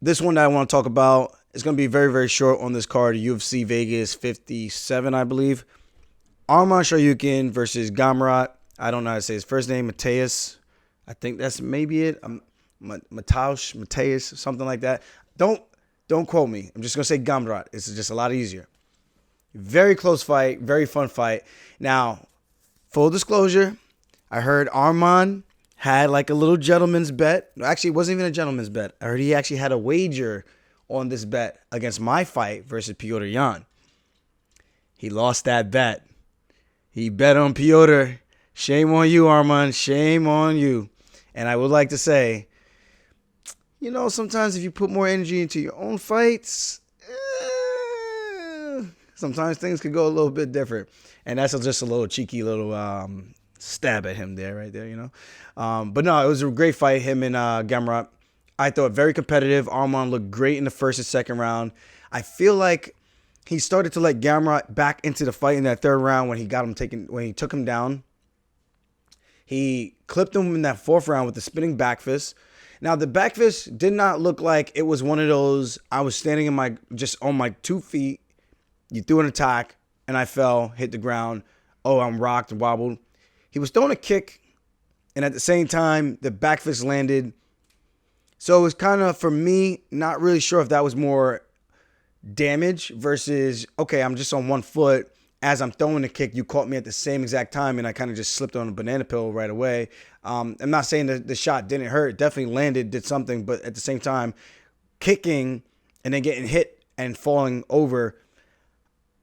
This one that I want to talk about is going to be very, very short on this card. UFC Vegas 57, I believe. Arman Tsarukyan versus Gamrot. I don't know how to say his first name, Mateus. I think that's maybe it. Mateus, something like that. Don't don't quote me. I'm just gonna say Gamrot. It's just a lot easier. Very close fight, very fun fight. Now, full disclosure, I heard Arman had like a little gentleman's bet. Actually, it wasn't even a gentleman's bet. I heard he actually had a wager on this bet against my fight versus Piotr Yan. He lost that bet. He bet on Piotr. Shame on you, Arman. Shame on you. And I would like to say, sometimes if you put more energy into your own fights, sometimes things could go a little bit different. And that's just a little cheeky little stab at him there, right there. But no, it was a great fight, him and Gamrot. I thought very competitive. Arman looked great in the first and second round. I feel like he started to let Gamrot back into the fight in that third round when he took him down. He clipped him in that fourth round with the spinning back fist. Now the back fist did not look like it was one of those. I was standing just on my 2 feet. You threw an attack and I fell, hit the ground. Oh, I'm rocked and wobbled. He was throwing a kick, and at the same time, the back fist landed. So it was kind of, for me, not really sure if that was more damage versus, okay, I'm just on 1 foot. As I'm throwing the kick, you caught me at the same exact time, and I kind of just slipped on a banana peel right away. I'm not saying that the shot didn't hurt. It definitely landed, did something, but at the same time, kicking and then getting hit and falling over,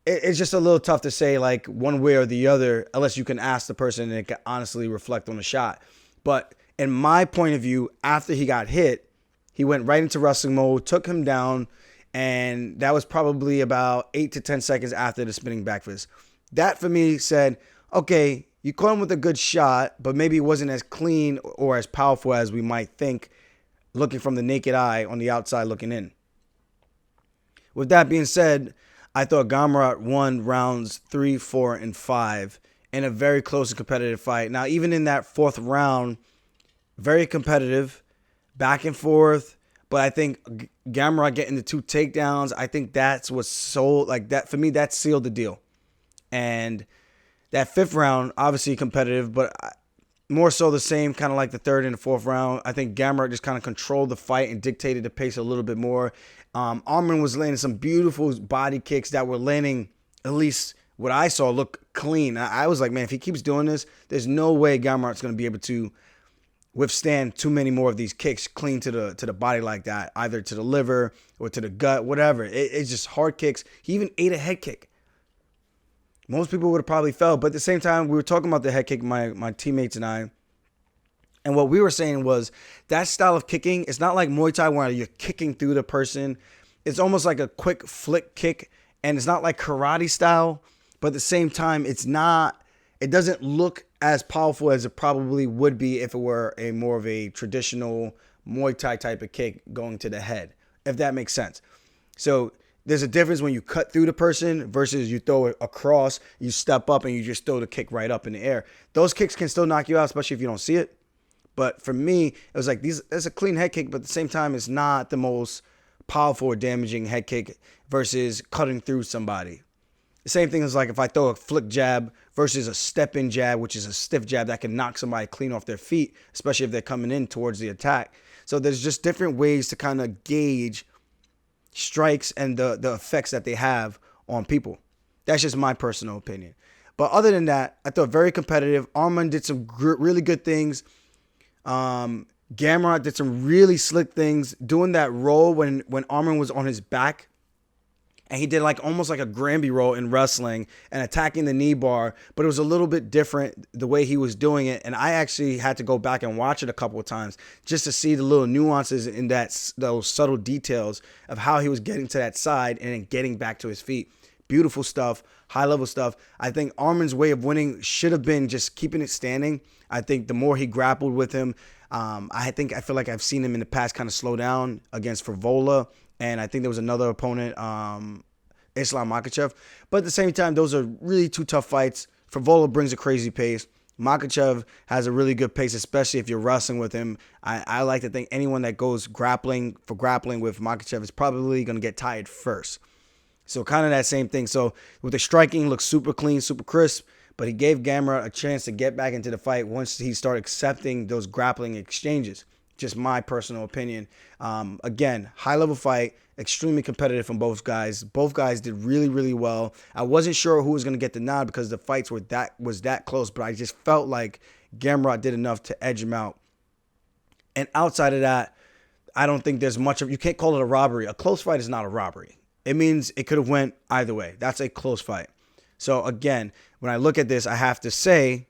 it's just a little tough to say like one way or the other unless you can ask the person and it can honestly reflect on the shot. But in my point of view, after he got hit, he went right into wrestling mode, took him down, and that was probably about 8 to 10 seconds after the spinning back fist. That for me said, okay, you caught him with a good shot, but maybe it wasn't as clean or as powerful as we might think looking from the naked eye on the outside looking in. With that being said, I thought Gamrot won rounds 3, 4, and 5 in a very close and competitive fight. Now, even in that fourth round, very competitive, back and forth. But I think Gamrot getting the 2 takedowns, I think that's what sold, like that, for me, that sealed the deal. And that fifth round, obviously competitive, but more so the same, kind of like the third and the fourth round. I think Gamrot just kind of controlled the fight and dictated the pace a little bit more. Arman was landing some beautiful body kicks that were landing, at least what I saw, look clean. I was like, man, if he keeps doing this, there's no way Gamrot's going to be able to withstand too many more of these kicks clean to the body like that, either to the liver or to the gut, whatever. It's just hard kicks. He even ate a head kick. Most people would have probably fell, but at the same time, we were talking about the head kick, my teammates and I, and what we were saying was that style of kicking, it's not like Muay Thai where you're kicking through the person. It's almost like a quick flick kick, and it's not like karate style, but at the same time, it doesn't look as powerful as it probably would be if it were a more of a traditional Muay Thai type of kick going to the head, if that makes sense. So there's a difference when you cut through the person versus you throw it across, you step up, and you just throw the kick right up in the air. Those kicks can still knock you out, especially if you don't see it. But for me, it was like it's a clean head kick, but at the same time, it's not the most powerful or damaging head kick versus cutting through somebody. The same thing is like if I throw a flick jab versus a step-in jab, which is a stiff jab that can knock somebody clean off their feet, especially if they're coming in towards the attack. So there's just different ways to kind of gauge strikes and the effects that they have on people. That's just my personal opinion. But other than that, I thought very competitive. Arman did some really good things. Gamrot did some really slick things, doing that roll when Arman was on his back, and he did like almost like a Granby roll in wrestling and attacking the knee bar, but it was a little bit different the way he was doing it, and I actually had to go back and watch it a couple of times just to see the little nuances in those subtle details of how he was getting to that side and then getting back to his feet. Beautiful stuff, high level stuff. I think Arman's way of winning should have been just keeping it standing. I think the more he grappled with him, I feel like I've seen him in the past kind of slow down against Frivola, and I think there was another opponent, Islam Makhachev. But at the same time, those are really 2 tough fights. Frivola brings a crazy pace. Makhachev has a really good pace, especially if you're wrestling with him. I like to think anyone that goes grappling with Makhachev is probably going to get tired first. So kind of that same thing. So with the striking, looks super clean, super crisp, but he gave Gamrot a chance to get back into the fight once he started accepting those grappling exchanges. Just my personal opinion. Again, high-level fight, extremely competitive from both guys. Both guys did really, really well. I wasn't sure who was going to get the nod because the fights were that close, but I just felt like Gamrot did enough to edge him out. And outside of that, I don't think there's much of, you can't call it a robbery. A close fight is not a robbery. It means it could have went either way. That's a close fight. So again, when I look at this, I have to say,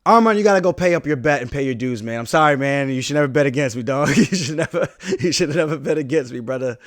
Arman, you gotta go pay up your bet and pay your dues, man. I'm sorry, man. You should never bet against me, dog. You should never bet against me, brother.